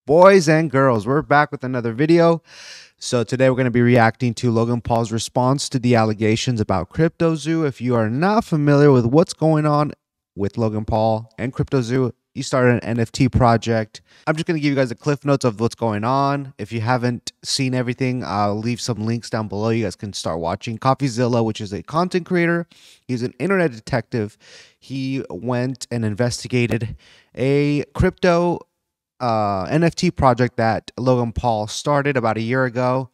Boys and girls, we're back with another video. So today we're going to be reacting to Logan Paul's response to the allegations about CryptoZoo. If you are not familiar with what's going on with Logan Paul and CryptoZoo, he started an NFT project. I'm just going to give you guys a cliff notes of what's going on. If you haven't seen everything, I'll leave some links down below. You guys can start watching. CoffeeZilla, which is a content creator. He's an internet detective. He went and investigated a crypto NFT project that Logan Paul started about a year ago.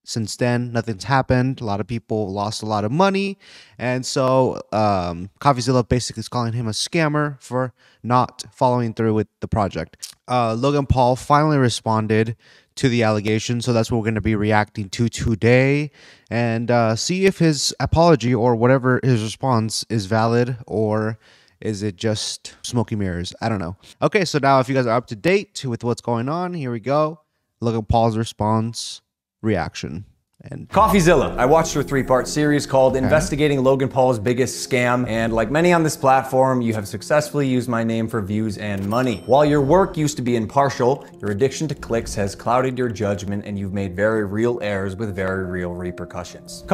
Since then, nothing's happened. A lot of people lost a lot of money. And so CoffeeZilla basically is calling him a scammer for not following through with the project. Logan Paul finally responded to the allegation. So that's what we're going to be reacting to today and see if his apology or whatever his response is valid, or is it just smoky mirrors? I don't know. Okay, so now if you guys are up to date with what's going on, here we go. Logan Paul's response, reaction. And CoffeeZilla. I watched your 3-part series called Investigating Logan Paul's Biggest Scam, and like many on this platform, you have successfully used my name for views and money. While your work used to be impartial, your addiction to clicks has clouded your judgment, and you've made very real errors with very real repercussions.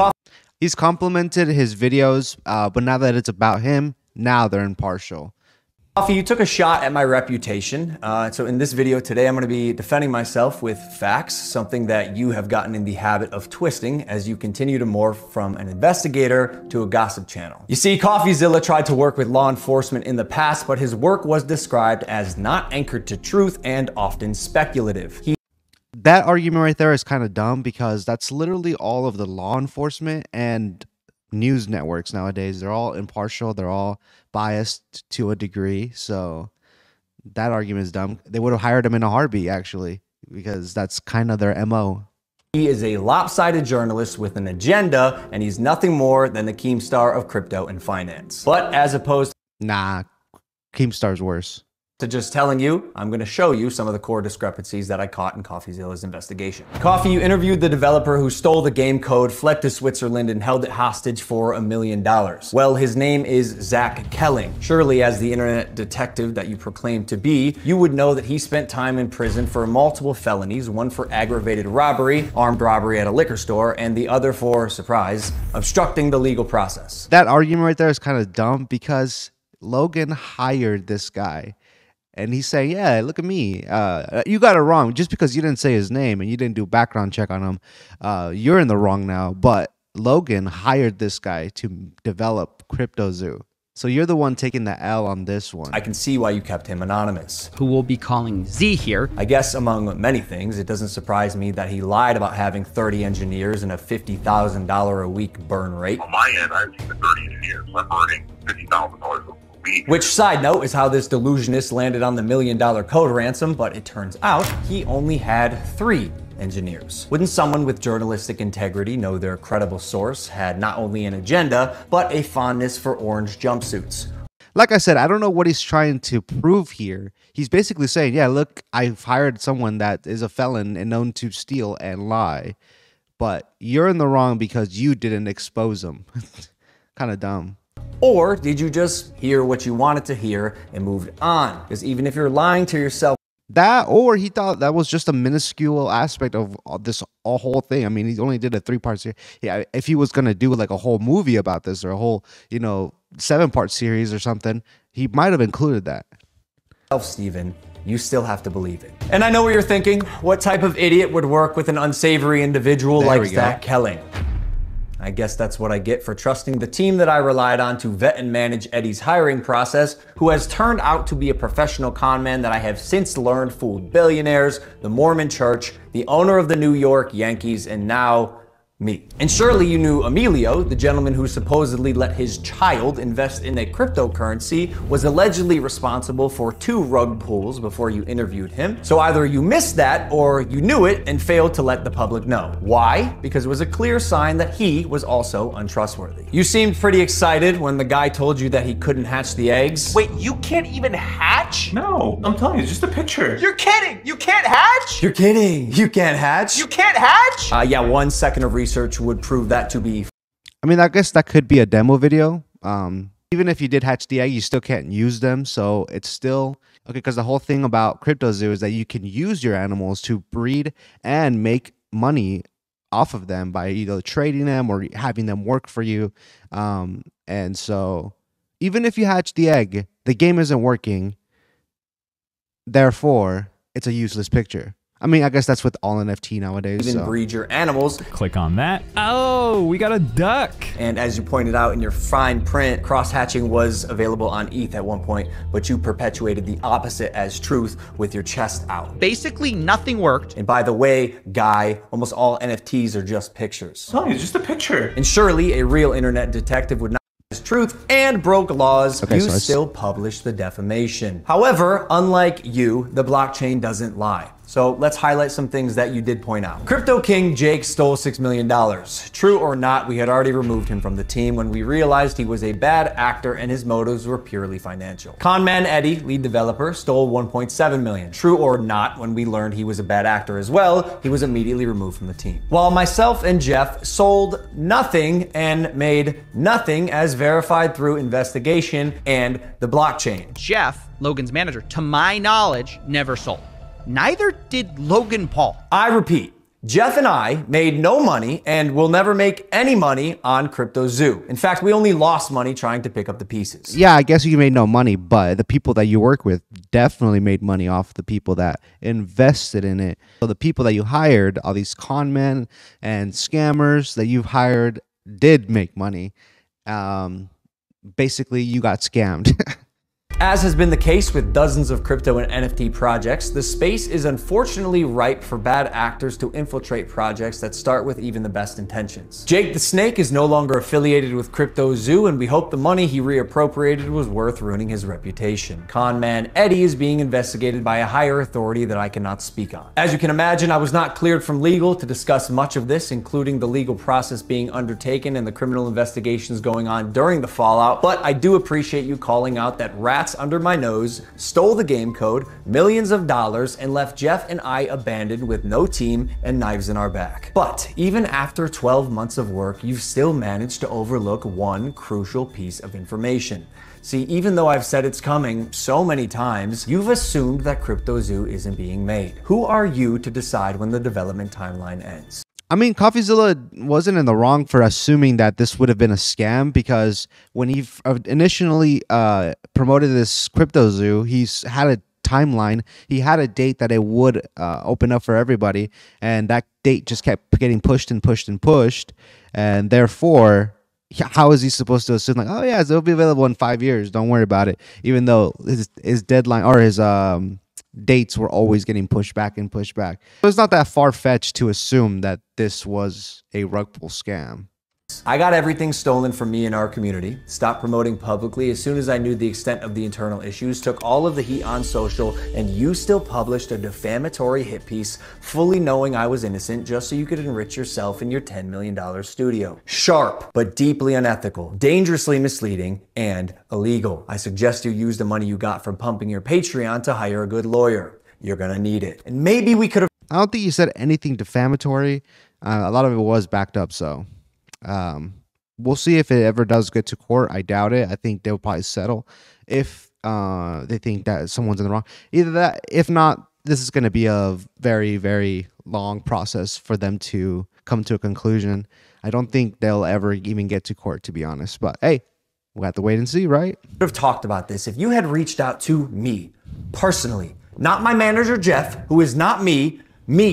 He's complimented his videos, but now that it's about him, now they're impartial. Coffee, you took a shot at my reputation. So in this video today, I'm going to be defending myself with facts, something that you have gotten in the habit of twisting as you continue to morph from an investigator to a gossip channel. You see, CoffeeZilla tried to work with law enforcement in the past, but his work was described as not anchored to truth and often speculative. That argument right there is kind of dumb, because that's literally all of the law enforcement and news networks nowadays. They're all impartial, they're all biased to a degree. So that argument is dumb. They would have hired him in a heartbeat, actually, because that's kind of their MO. He is a lopsided journalist with an agenda, and he's nothing more than the Keemstar of crypto and finance. But as opposed Keemstar's worse. to just telling you, I'm going to show you some of the core discrepancies that I caught in CoffeeZilla's investigation. Coffee, you interviewed the developer who stole the game code, fled to Switzerland, and held it hostage for $1 million. Well, his name is Zach Kelling. Surely, as the internet detective that you proclaim to be, you would know that he spent time in prison for multiple felonies, one for aggravated robbery, armed robbery at a liquor store, and the other for, surprise, obstructing the legal process. That argument right there is kind of dumb, because Logan hired this guy. And he's saying, yeah, look at me. You got it wrong. Just because you didn't say his name and you didn't do a background check on him, you're in the wrong now. But Logan hired this guy to develop CryptoZoo. So you're the one taking the L on this one. I can see why you kept him anonymous. Who we'll be calling Z here. I guess among many things, it doesn't surprise me that he lied about having 30 engineers and a $50,000 a week burn rate. On my end, I have 30 engineers. I'm burning $50,000 a week. Which, side note, is how this delusionist landed on the $1 million code ransom, but it turns out he only had 3 engineers. Wouldn't someone with journalistic integrity know their credible source had not only an agenda, but a fondness for orange jumpsuits? Like I said, I don't know what he's trying to prove here. He's basically saying, yeah, look, I've hired someone that is a felon and known to steal and lie. But you're in the wrong because you didn't expose him. Kind of dumb. Or did you just hear what you wanted to hear and moved on? Because even if you're lying to yourself, that, or he thought that was just a minuscule aspect of this whole thing. I mean, he only did a 3-part series. Yeah, if he was going to do like a whole movie about this, or a whole, 7-part series or something, he might have included that. Steven, you still have to believe it. And I know what you're thinking. What type of idiot would work with an unsavory individual like Zach Kelling? I guess that's what I get for trusting the team that I relied on to vet and manage Eddie's hiring process, who has turned out to be a professional con man that I have since learned fooled billionaires, the Mormon Church, the owner of the New York Yankees, and now me. And surely you knew Emilio, the gentleman who supposedly let his child invest in a cryptocurrency, was allegedly responsible for 2 rug pulls before you interviewed him. So either you missed that or you knew it and failed to let the public know. Why? Because it was a clear sign that he was also untrustworthy. You seemed pretty excited when the guy told you that he couldn't hatch the eggs. Wait, you can't even hatch? No, I'm telling you, it's just a picture. You're kidding! You can't hatch? You're kidding! You can't hatch? You can't hatch? Yeah, 1 second of research would prove that to be. I mean, I guess that could be a demo video. Even if you did hatch the egg, you still can't use them. So it's still, Okay, because the whole thing about CryptoZoo is that you can use your animals to breed and make money off of them by either trading them or having them work for you. And so even if you hatch the egg, the game isn't working. Therefore, it's a useless picture. I mean, I guess that's with all NFT nowadays. Even breed your animals. Click on that. Oh, we got a duck. And as you pointed out in your fine print, cross-hatching was available on ETH at one point, but you perpetuated the opposite as truth with your chest out. Basically, nothing worked. And by the way, Guy, almost all NFTs are just pictures. No, it's just a picture. And surely a real internet detective would not truth and broke laws, okay, you still publish the defamation. However, unlike you, the blockchain doesn't lie. So let's highlight some things that you did point out. Crypto King Jake stole $6 million. True or not, we had already removed him from the team when we realized he was a bad actor and his motives were purely financial. Conman Eddie, lead developer, stole $1.7 million. True or not, when we learned he was a bad actor as well, he was immediately removed from the team. While myself and Jeff sold nothing and made nothing as verified through investigation and the blockchain. Jeff, Logan's manager, to my knowledge, never sold. Neither did Logan Paul. I repeat, Jeff and I made no money and will never make any money on CryptoZoo. In fact, we only lost money trying to pick up the pieces. Yeah, I guess you made no money, but the people that you work with definitely made money off the people that invested in it. So the people that you hired, all these con men and scammers that you've hired, did make money. Basically, you got scammed. As has been the case with dozens of crypto and NFT projects, the space is unfortunately ripe for bad actors to infiltrate projects that start with even the best intentions. Jake the Snake is no longer affiliated with CryptoZoo, and we hope the money he reappropriated was worth ruining his reputation. Conman Eddie is being investigated by a higher authority that I cannot speak on. As you can imagine, I was not cleared from legal to discuss much of this, including the legal process being undertaken and the criminal investigations going on during the fallout, but I do appreciate you calling out that rats under my nose stole the game code, millions of dollars, and left Jeff and I abandoned with no team and knives in our back. But even after 12 months of work, you've still managed to overlook one crucial piece of information. See, even though I've said it's coming so many times, you've assumed that CryptoZoo isn't being made. Who are you to decide when the development timeline ends? I mean, CoffeeZilla wasn't in the wrong for assuming that this would have been a scam, because when he initially promoted this CryptoZoo, he's had a timeline. He had a date that it would open up for everybody, and that date just kept getting pushed and pushed and pushed, and therefore, how is he supposed to assume, like, oh yeah, it'll be available in 5 years, don't worry about it, even though his deadline or his dates were always getting pushed back and pushed back. So it's not that far-fetched to assume that this was a rug pull scam. I got everything stolen from me in our community, stopped promoting publicly as soon as I knew the extent of the internal issues, took all of the heat on social, and you still published a defamatory hit piece fully knowing I was innocent just so you could enrich yourself in your $10 million studio. Sharp, but deeply unethical, dangerously misleading, and illegal. I suggest you use the money you got from pumping your Patreon to hire a good lawyer. You're gonna need it. And maybe we could have— I don't think you said anything defamatory. A lot of it was backed up, so we'll see if it ever does get to court. I doubt it. I think they'll probably settle if they think that someone's in the wrong. Either that, if not, this is going to be a very, very long process for them to come to a conclusion. I don't think they'll ever even get to court, to be honest. But hey, we'll have to wait and see, right? have talked about this if you had reached out to me personally, not my manager Jeff, who is not me,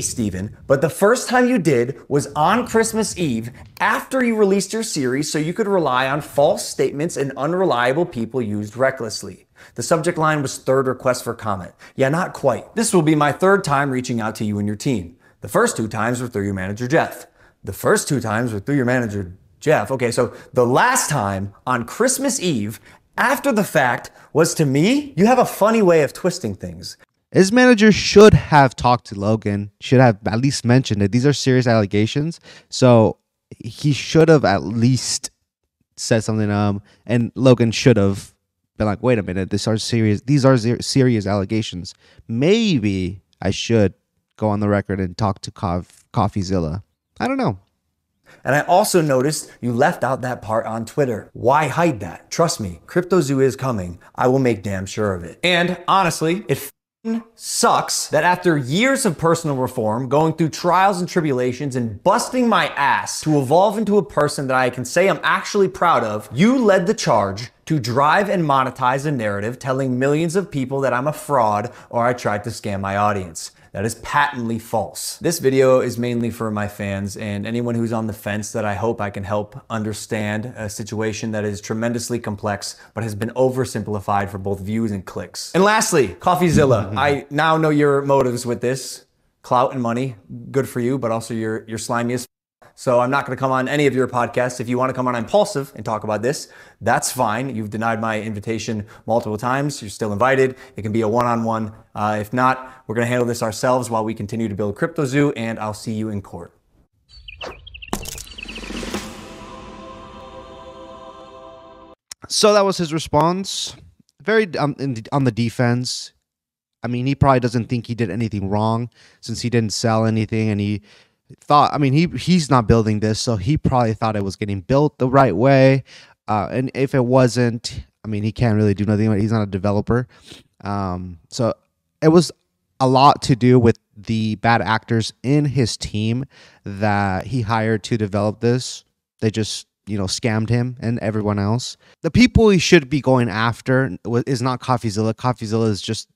Steven, but the first time you did was on Christmas Eve after you released your series so you could rely on false statements and unreliable people used recklessly. The subject line was third request for comment. Yeah, not quite. This will be my third time reaching out to you and your team. The first 2 times were through your manager Jeff. The first 2 times were through your manager Jeff. Okay, so the last time on Christmas Eve after the fact was to me. You have a funny way of twisting things. His manager should have talked to Logan, should have at least mentioned it. These are serious allegations, so he should have at least said something. And Logan should have been like, "Wait a minute, these are serious allegations. Maybe I should go on the record and talk to CoffeeZilla." I don't know. And I also noticed you left out that part on Twitter. Why hide that? Trust me, CryptoZoo is coming. I will make damn sure of it. And honestly, it sucks that after years of personal reform, going through trials and tribulations and busting my ass to evolve into a person that I can say I'm actually proud of, you led the charge to drive and monetize a narrative telling millions of people that I'm a fraud or I tried to scam my audience. That is patently false. This video is mainly for my fans and anyone who's on the fence that I hope I can help understand a situation that is tremendously complex but has been oversimplified for both views and clicks. And lastly, CoffeeZilla. I now know your motives with this. Clout and money, good for you, but also you're slimy as f. So I'm not going to come on any of your podcasts. If you want to come on Impulsive and talk about this, that's fine. You've denied my invitation multiple times. You're still invited. It can be a one-on-one. If not, we're going to handle this ourselves while we continue to build CryptoZoo, and I'll see you in court. So that was his response. Very on the defense. I mean, he probably doesn't think he did anything wrong since he didn't sell anything, and he thought, I mean, he's not building this, so he probably thought it was getting built the right way. And if it wasn't, I mean, he can't really do nothing. He's not a developer. So it was a lot to do with the bad actors in his team that he hired to develop this. They just, scammed him and everyone else. The people he should be going after is not CoffeeZilla. CoffeeZilla is just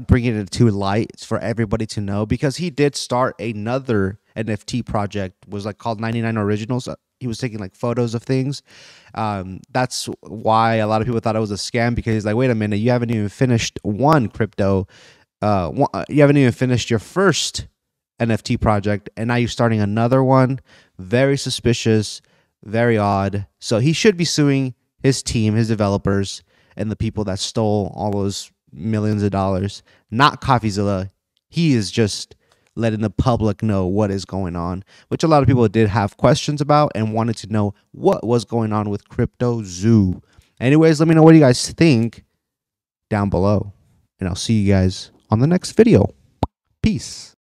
bringing it to light for everybody to know, because he did start another NFT project, was called 99 Originals. He was taking photos of things. That's why a lot of people thought it was a scam, because he's like, wait a minute, you haven't even finished one crypto. You haven't even finished your first NFT project, and now you're starting another one. Very suspicious, very odd. So he should be suing his team, his developers, and the people that stole all those millions of dollars, not CoffeeZilla. He is just letting the public know what is going on, which a lot of people did have questions about and wanted to know what was going on with CryptoZoo. Anyways, let me know what you guys think down below, and I'll see you guys on the next video. Peace.